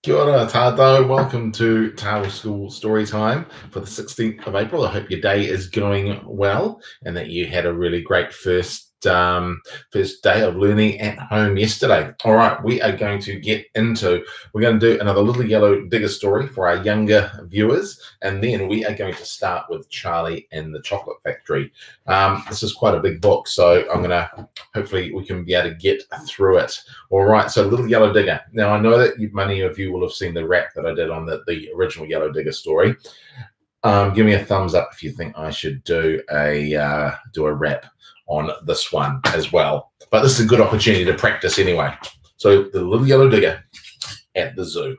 Kia ora, tātou. Welcome to Tawa School Story Time for the 16th of April. I hope your day is going well and that you had a really great first day of learning at home yesterday. All right, we're going to do another Little Yellow Digger story for our younger viewers, and then we are going to start with Charlie and the Chocolate Factory. This is quite a big book, so hopefully we can be able to get through it. All right, so Little Yellow Digger. Now, I know that many of you will have seen the rap that I did on the original Yellow Digger story. Give me a thumbs up if you think I should do a rap on this one as well. But this is a good opportunity to practice anyway. So the Little Yellow Digger at the zoo.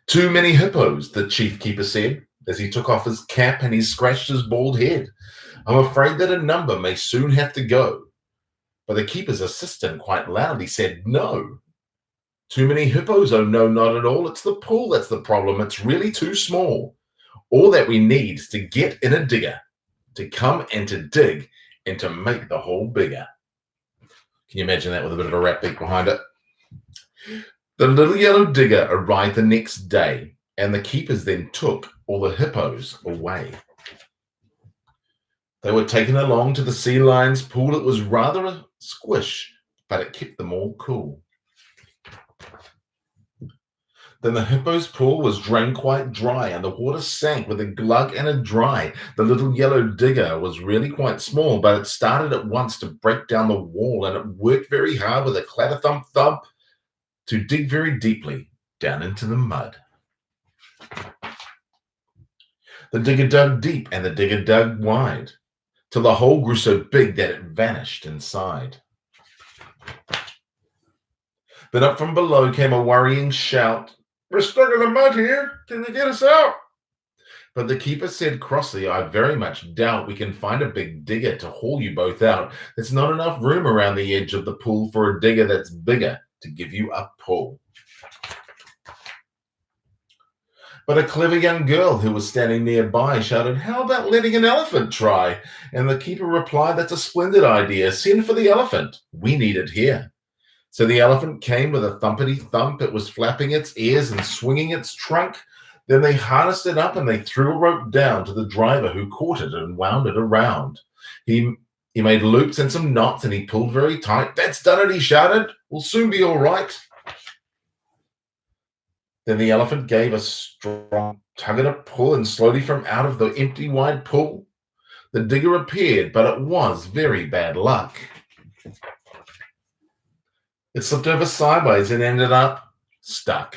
Too many hippos, the chief keeper said, as he took off his cap and he scratched his bald head. I'm afraid that a number may soon have to go. But the keeper's assistant quite loudly said, no. Too many hippos? Oh, no, not at all. It's the pool that's the problem. It's really too small. All that we need is to get in a digger, to come and to dig, and to make the hole bigger. Can you imagine that with a bit of a rap beat behind it? The Little Yellow Digger arrived the next day, and the keepers then took all the hippos away. They were taken along to the sea lion's pool. It was rather a squish, but it kept them all cool. Then the hippo's pool was drained quite dry, and the water sank with a glug and a dry. The Little Yellow Digger was really quite small, but it started at once to break down the wall, and it worked very hard with a clatter thump thump to dig very deeply down into the mud. The digger dug deep, and the digger dug wide, till the hole grew so big that it vanished inside. Then up from below came a worrying shout. We're stuck in the mud here. Can you get us out? But the keeper said crossly, I very much doubt we can find a big digger to haul you both out. There's not enough room around the edge of the pool for a digger that's bigger to give you a pull. But a clever young girl who was standing nearby shouted, how about letting an elephant try? And the keeper replied, that's a splendid idea. Send for the elephant. We need it here. So the elephant came with a thumpity thump. It was flapping its ears and swinging its trunk. Then they harnessed it up and they threw a rope down to the driver, who caught it and wound it around. He made loops and some knots, and he pulled very tight. That's done it, he shouted. We'll soon be all right. Then the elephant gave a strong tug and a pull, and slowly from out of the empty wide pool, the digger appeared, but it was very bad luck. It slipped over sideways and ended up stuck.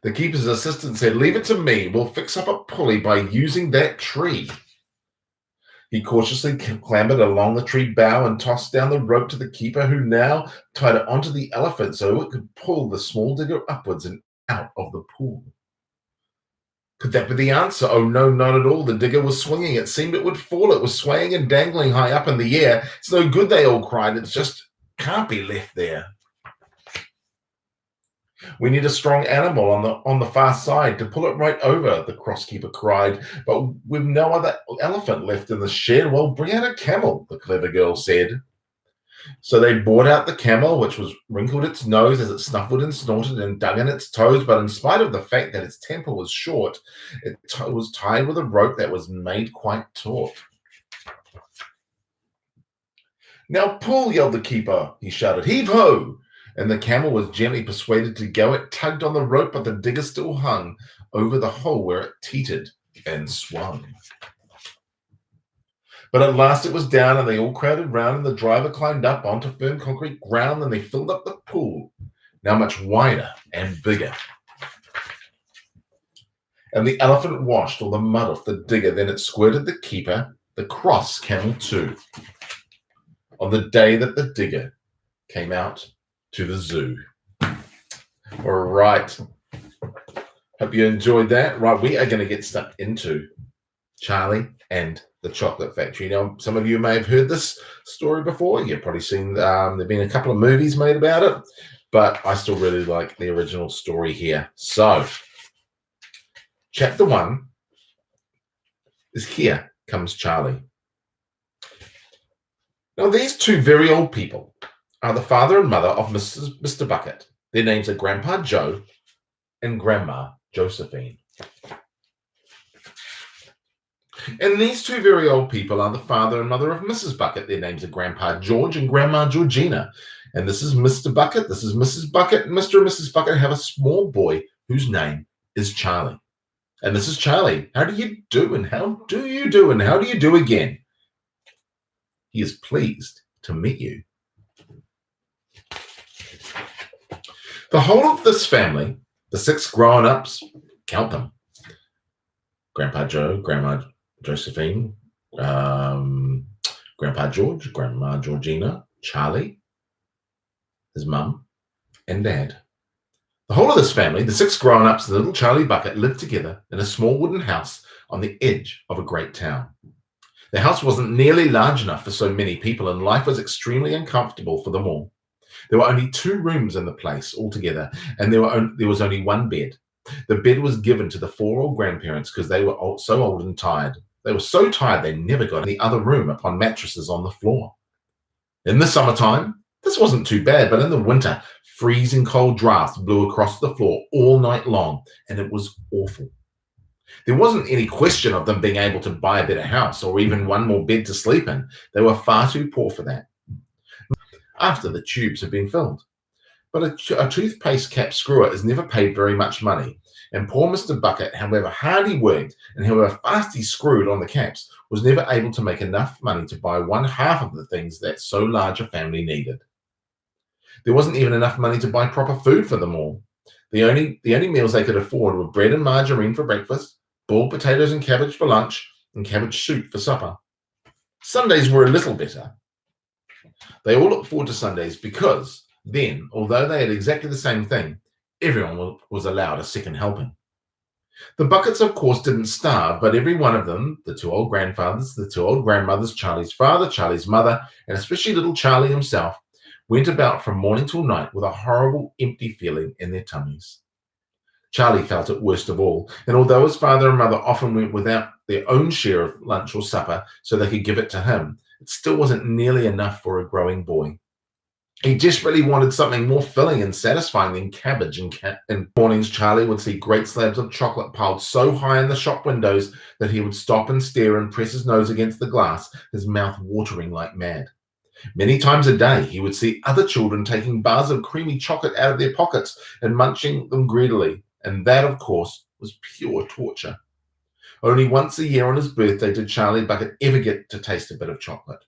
The keeper's assistant said, leave it to me. We'll fix up a pulley by using that tree. He cautiously clambered along the tree bough and tossed down the rope to the keeper, who now tied it onto the elephant so it could pull the small digger upwards and out of the pool. Could that be the answer? Oh, no, not at all. The digger was swinging. It seemed it would fall. It was swaying and dangling high up in the air. It's no good, they all cried. It just can't be left there. We need a strong animal on the far side to pull it right over, the crosskeeper cried. But with no other elephant left in the shed, well, bring out a camel, the clever girl said. So they brought out the camel, which was wrinkled its nose as it snuffled and snorted and dug in its toes. But in spite of the fact that its temper was short, it was tied with a rope that was made quite taut. Now pull, yelled the keeper. He shouted, heave ho! And the camel was gently persuaded to go. It tugged on the rope, but the digger still hung over the hole where it teetered and swung. But at last it was down, and they all crowded round, and the driver climbed up onto firm concrete ground, and they filled up the pool, now much wider and bigger. And the elephant washed all the mud off the digger. Then it squirted the keeper, the cross camel too, on the day that the digger came out to the zoo. All right. Hope you enjoyed that. Right, we are going to get stuck into Charlie and the Chocolate Factory. Now, some of you may have heard this story before. You've probably seen, there have been a couple of movies made about it, but I still really like the original story here. So, chapter 1 is Here Comes Charlie. Now, these two very old people are the father and mother of Mr. Bucket. Their names are Grandpa Joe and Grandma Josephine. And these two very old people are the father and mother of Mrs. Bucket. Their names are Grandpa George and Grandma Georgina. And this is Mr. Bucket, this is Mrs. Bucket. Mr. and Mrs. Bucket have a small boy whose name is Charlie. And this is Charlie. How do you do? And how do you do? And how do you do again? He is pleased to meet you. The whole of this family, the 6 grown-ups, count them. Grandpa Joe, Grandma Josephine, Grandpa George, Grandma Georgina, Charlie, his mum, and dad. The whole of this family, the 6 grown-ups and little Charlie Bucket, lived together in a small wooden house on the edge of a great town. The house wasn't nearly large enough for so many people, and life was extremely uncomfortable for them all. There were only 2 rooms in the place altogether, and there was only one bed. The bed was given to the 4 old grandparents because they were so old and tired. They were so tired they never got in the other room upon mattresses on the floor. In the summertime, this wasn't too bad, but in the winter, freezing cold drafts blew across the floor all night long, and it was awful. There wasn't any question of them being able to buy a better house or even one more bed to sleep in. They were far too poor for that. After the tubes had been filled. But a toothpaste cap screwer is never paid very much money, and poor Mr. Bucket, however hard he worked and however fast he screwed on the caps, was never able to make enough money to buy 1/2 of the things that so large a family needed. There wasn't even enough money to buy proper food for them all. The only meals they could afford were bread and margarine for breakfast, boiled potatoes and cabbage for lunch, and cabbage soup for supper. Sundays were a little better. They all looked forward to Sundays because then, although they had exactly the same thing, everyone was allowed a second helping. The Buckets, of course, didn't starve, but every one of them, the 2 old grandfathers, the 2 old grandmothers, Charlie's father, Charlie's mother, and especially little Charlie himself, went about from morning till night with a horrible, empty feeling in their tummies. Charlie felt it worst of all, and although his father and mother often went without their own share of lunch or supper so they could give it to him, it still wasn't nearly enough for a growing boy. He desperately wanted something more filling and satisfying than cabbage, and in mornings Charlie would see great slabs of chocolate piled so high in the shop windows that he would stop and stare and press his nose against the glass, his mouth watering like mad. Many times a day he would see other children taking bars of creamy chocolate out of their pockets and munching them greedily, and that, of course, was pure torture. Only once a year on his birthday did Charlie Bucket ever get to taste a bit of chocolate.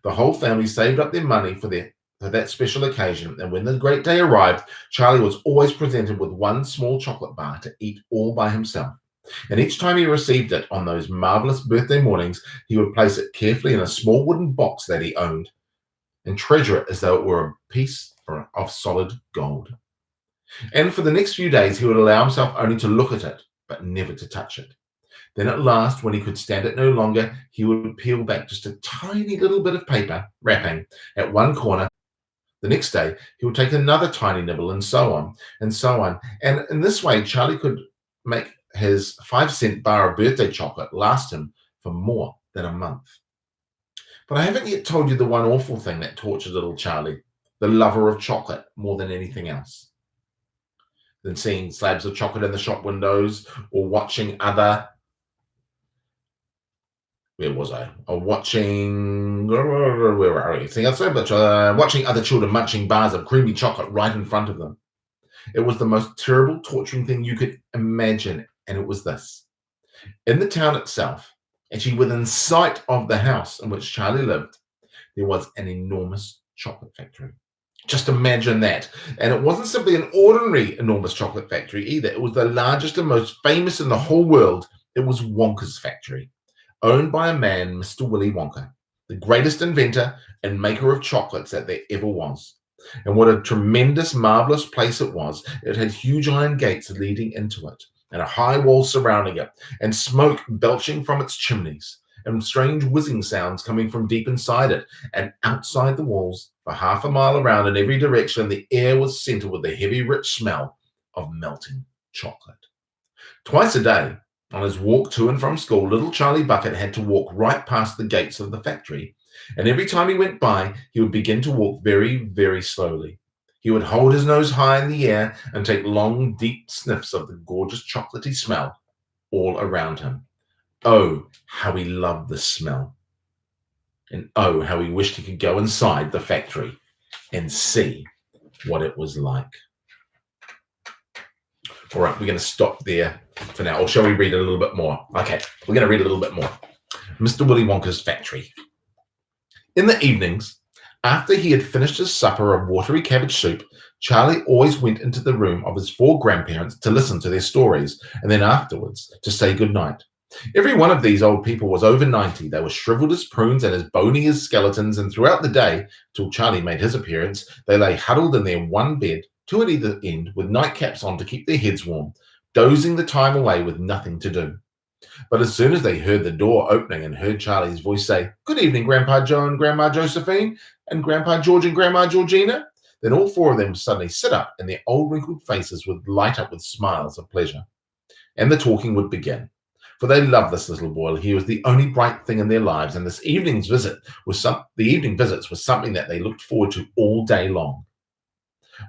The whole family saved up their money for that special occasion, and when the great day arrived, Charlie was always presented with one small chocolate bar to eat all by himself. And each time he received it on those marvelous birthday mornings, he would place it carefully in a small wooden box that he owned and treasure it as though it were a piece of solid gold. And for the next few days, he would allow himself only to look at it, but never to touch it. Then at last, when he could stand it no longer, he would peel back just a tiny little bit of paper wrapping at one corner. The next day, he would take another tiny nibble, and so on, and so on. And in this way, Charlie could make his 5-cent bar of birthday chocolate last him for more than a month. But I haven't yet told you the one awful thing that tortured little Charlie, the lover of chocolate more than anything else. Than seeing slabs of chocolate in the shop windows or watching other watching other children munching bars of creamy chocolate right in front of them. It was the most terrible, torturing thing you could imagine, and it was this. In the town itself, actually within sight of the house in which Charlie lived, there was an enormous chocolate factory. Just imagine that. And it wasn't simply an ordinary enormous chocolate factory either. It was the largest and most famous in the whole world. It was Wonka's factory, owned by a man, Mr. Willy Wonka, the greatest inventor and maker of chocolates that there ever was. And what a tremendous, marvelous place it was. It had huge iron gates leading into it, and a high wall surrounding it, and smoke belching from its chimneys, and strange whizzing sounds coming from deep inside it. And outside the walls, for half a mile around in every direction, the air was scented with the heavy, rich smell of melting chocolate. Twice a day, on his walk to and from school, little Charlie Bucket had to walk right past the gates of the factory, and every time he went by, he would begin to walk very, very slowly. He would hold his nose high in the air and take long, deep sniffs of the gorgeous chocolatey smell all around him. Oh, how he loved the smell. And oh, how he wished he could go inside the factory and see what it was like. All right, we're going to stop there for now. Or shall we read a little bit more? Okay, we're going to read a little bit more. Mr. Willy Wonka's Factory. In the evenings, after he had finished his supper of watery cabbage soup, Charlie always went into the room of his 4 grandparents to listen to their stories, and then afterwards to say good night. Every one of these old people was over 90. They were shriveled as prunes and as bony as skeletons, and throughout the day, till Charlie made his appearance, they lay huddled in their one bed, 2 at either end, with nightcaps on to keep their heads warm, dozing the time away with nothing to do. But as soon as they heard the door opening and heard Charlie's voice say, "Good evening, Grandpa Joe and Grandma Josephine, and Grandpa George and Grandma Georgina," then all 4 of them suddenly sit up, and their old wrinkled faces would light up with smiles of pleasure. And the talking would begin. For they loved this little boy. He was the only bright thing in their lives, and the evening visits was something that they looked forward to all day long.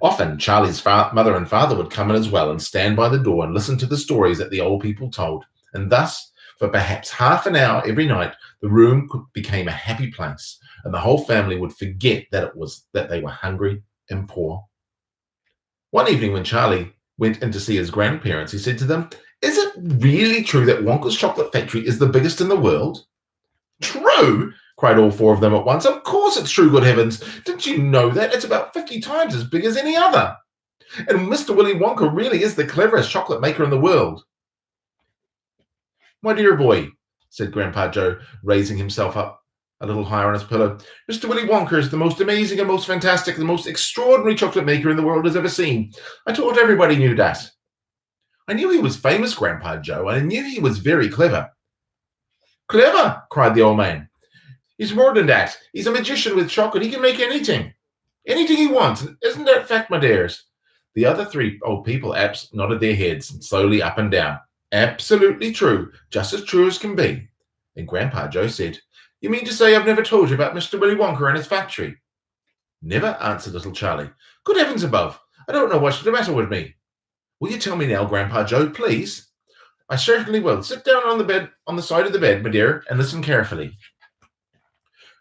Often, Charlie's mother and father would come in as well and stand by the door and listen to the stories that the old people told. And thus, for perhaps half an hour every night, the room became a happy place, and the whole family would forget that they were hungry and poor. One evening, when Charlie went in to see his grandparents, he said to them, "Is it really true that Wonka's chocolate factory is the biggest in the world?" "True!" cried all 4 of them at once. "Of course it's true, good heavens. Didn't you know that? It's about 50 times as big as any other. And Mr. Willy Wonka really is the cleverest chocolate maker in the world." "My dear boy," said Grandpa Joe, raising himself up a little higher on his pillow, "Mr. Willy Wonka is the most amazing and most fantastic, the most extraordinary chocolate maker in the world has ever seen. I thought everybody knew that." "I knew he was famous, Grandpa Joe, and I knew he was very clever." "Clever!" cried the old man. "He's more than that. He's a magician with chocolate. He can make anything he wants. Isn't that fact, my dears?" The other 3 old people nodded their heads slowly up and down. "Absolutely true, just as true as can be." And Grandpa Joe said, "You mean to say I've never told you about Mr. Willy Wonka and his factory?" "Never," answered little Charlie. "Good heavens above, I don't know what's the matter with me." "Will you tell me now, Grandpa Joe, please?" "I certainly will. Sit down on the side of the bed, my dear, and listen carefully."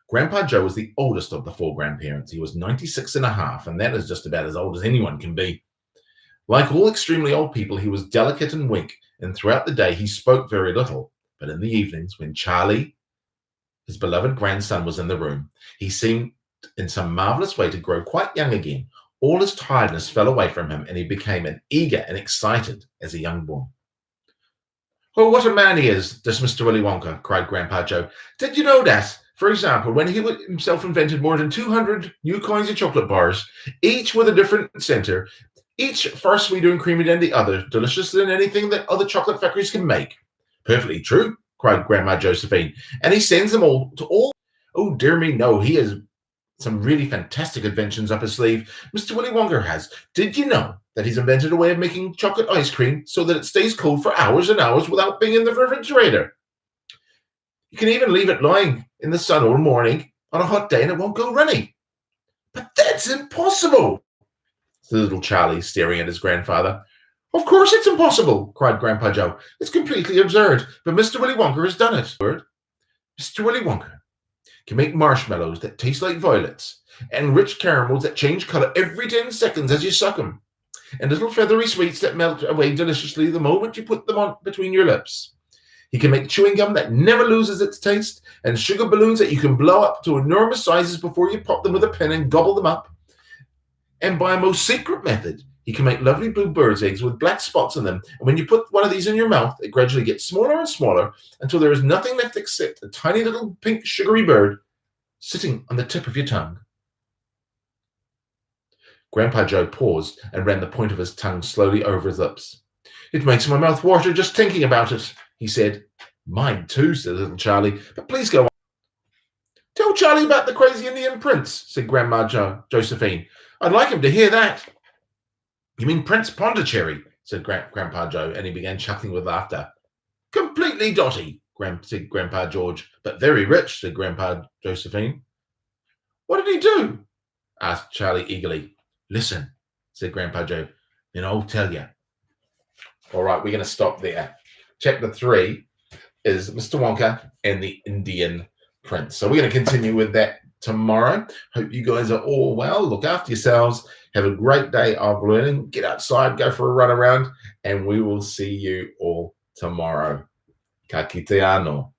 Grandpa Joe was the oldest of the 4 grandparents. He was 96 and a half, and that is just about as old as anyone can be. Like all extremely old people, he was delicate and weak, and throughout the day he spoke very little. But in the evenings, when Charlie, his beloved grandson, was in the room, he seemed in some marvelous way to grow quite young again. All his tiredness fell away from him, and he became as eager and excited as a young boy. "Oh, what a man he is, this Mr. Willy Wonka," cried Grandpa Joe. "Did you know that, for example, when he himself invented more than 200 new kinds of chocolate bars, each with a different center, each far sweeter and creamier than the other, delicious than anything that other chocolate factories can make?" "Perfectly true," cried Grandma Josephine. "And he sends them all to all—" "Oh, dear me, no, he has some really fantastic inventions up his sleeve. Mr. Willy Wonka has. Did you know that he's invented a way of making chocolate ice cream so that it stays cold for hours and hours without being in the refrigerator? You can even leave it lying in the sun all morning on a hot day and it won't go runny." "But that's impossible," said little Charlie, staring at his grandfather. "Of course it's impossible," cried Grandpa Joe. "It's completely absurd, but Mr. Willy Wonka has done it." "Mr. Willy Wonka can make marshmallows that taste like violets, and rich caramels that change color every 10 seconds as you suck them, and little feathery sweets that melt away deliciously the moment you put them on between your lips. He can make chewing gum that never loses its taste, and sugar balloons that you can blow up to enormous sizes before you pop them with a pen and gobble them up. And by a most secret method, he can make lovely blue birds' eggs with black spots on them, and when you put one of these in your mouth, it gradually gets smaller and smaller until there is nothing left except a tiny little pink sugary bird sitting on the tip of your tongue." Grandpa Joe paused and ran the point of his tongue slowly over his lips. "It makes my mouth water just thinking about it," he said. "Mine too," said little Charlie, "but please go on." "Tell Charlie about the crazy Indian prince," said Grandma Josephine. "I'd like him to hear that." "You mean Prince Pondicherry," said Grandpa Joe, and he began chuckling with laughter. "Completely dotty," said Grandpa George. "But very rich," said Grandpa Josephine. "What did he do?" asked Charlie eagerly. Listen, said Grandpa Joe, and I'll tell you. All right, we're going to stop there. Chapter 3 is Mr. Wonka and the Indian Prince. So we're going to continue with that tomorrow. Hope you guys are all well. Look after yourselves. Have a great day of learning. Get outside, go for a run around, and we will see you all tomorrow. Ka kite anō.